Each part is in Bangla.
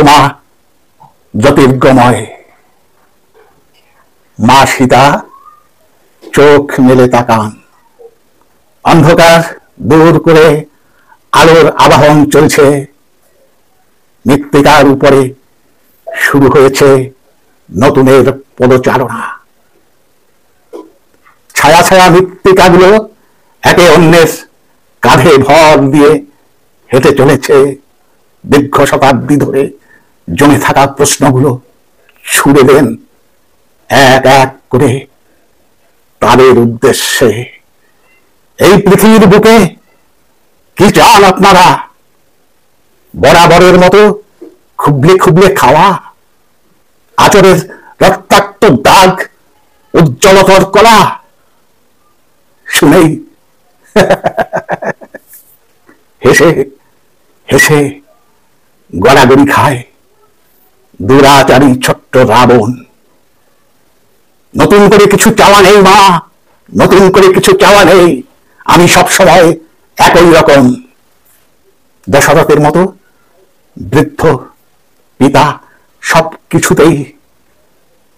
মা জ্যোতির্গময়। মা সীতা চোখ মেলে তাকান, অন্ধকার দূর করে আলোর আবাহন চলছে। মৃত্তিকার উপরে শুরু হয়েছে নতুনের পদচারণা। ছায়া ছায়া মৃত্তিকাগুলো একে অন্যের কাঁধে ভর দিয়ে হেঁটে চলেছে। দীর্ঘ শতাব্দী ধরে জমে থাকা প্রশ্নগুলো ছুড়ে দেন এক এক করে তাদের উদ্দেশ্যে। এই পৃথিবীর বুকে কি চান আপনারা? বরাবরের মতো খুবলে খুবলে খাওয়া, আচরের রক্তাক্ত দাগ উজ্জ্বলতর করা? শুনেই হেসে হেসে গড়াগড়ি খায় দুরাচারী ছোট্ট রাবণ। নতুন করে কিছু চাওয়া নেই মা, নতুন করে কিছু চাওয়া নেই। আমি সবসময় একই রকম। দশরথের মতো বৃদ্ধ পিতা সব কিছুতেই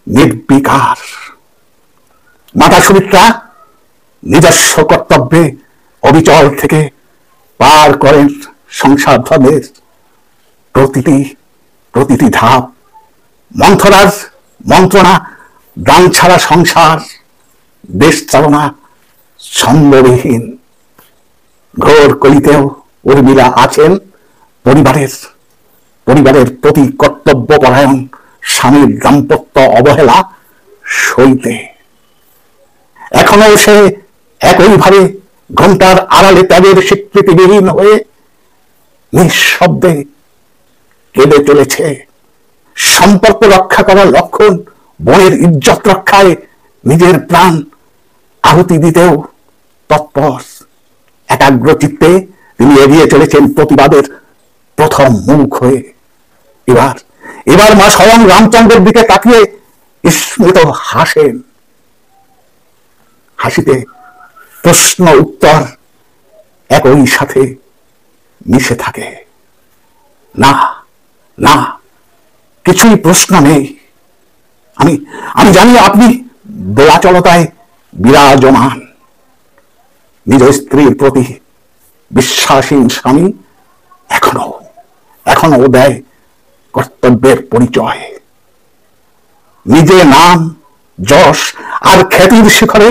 নির্বিকার। মাতা সুমিত্রা নিজস্ব কর্তব্যে অবিচল থেকে পার করেন সংসার ধর্মের প্রতিটি ধাপ। মন্থরার মন্ত্রণা, দান ছাড়া সংসার, দেশ চালনা ছন্দবিহীন। ঘোর কলিতেও উর্মিলা আছেন পরিবারের প্রতি কর্তব্যপরায়ণ স্বামীর দাম্পত্য অবহেলা সইতে। এখনো সে একইভাবে ঘণ্টার আড়ালে ত্যাগের স্বীকৃতিবিহীন হয়ে নিঃশব্দে কেঁদে চলেছে। সম্পর্ক রক্ষা করার লক্ষণ বোনের ইজ্জত রক্ষায় নিজের প্রাণ আহুতি দিতেও তৎপর। একাগ্র চিত্তে তিনি এগিয়ে চলেছেন প্রতিবাদের প্রথম মুখ হয়ে। এবার মা স্বয়ং রামচন্দ্রের দিকে তাকিয়ে স্মিত হাসেন। হাসিতে প্রশ্ন উত্তর একই সাথে মিশে থাকে। না না, কিছুই প্রশ্ন নেই। আমি জানি আপনি দোয়াচলতায় বিরাজমান। নিজ স্ত্রীর প্রতি বিশ্বাসীন স্বামী এখনো দেয় কর্তব্যের পরিচয়। নিজে নাম, যশ আর খ্যাতির শিখরে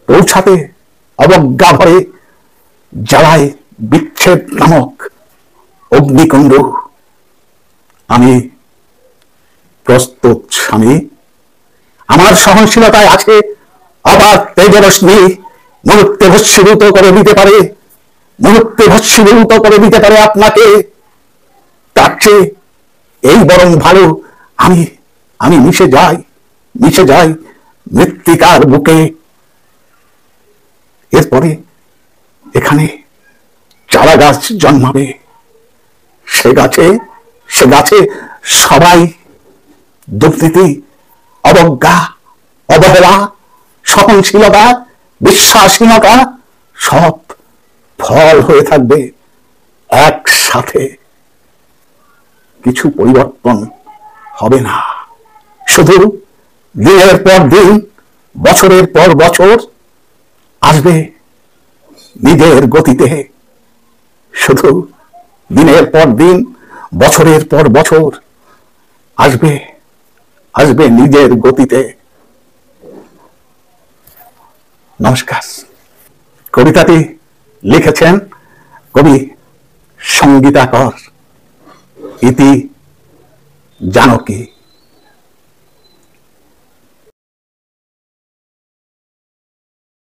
পৌঁছাতে অবজ্ঞা ভরে জ্বালায় বিচ্ছেদ নামক অগ্নিকুণ্ড। আমি প্রস্তুত স্বামী। আমার সহনশীলতায় আছে অবাধ তেজরশ্মি। মুহূর্তে ভস্মীভূত করে দিতে পারে আপনাকে। তার চেয়ে এই বরং ভালো আমি মিশে যাই মৃত্তিকার বুকে। এরপরে এখানে চারা গাছ জন্মাবে। সে গাছে সবাই দুর্নীতি, অবজ্ঞা, অবহেলা, সহনশীলতা, বিশ্বাসহীনতা সব ফল হয়ে থাকবে একসাথে। কিছু পরিবর্তন হবে না, শুধু দিনের পর দিন, বছরের পর বছর আসবে নিজের গতিতে। শুধু দিনের পর দিন, বছরের পর বছর আসবে নিজের গতিতে। নমস্কার। কবিতাটি লিখেছেন কবি সঙ্গীতাকর ইতি জানকী।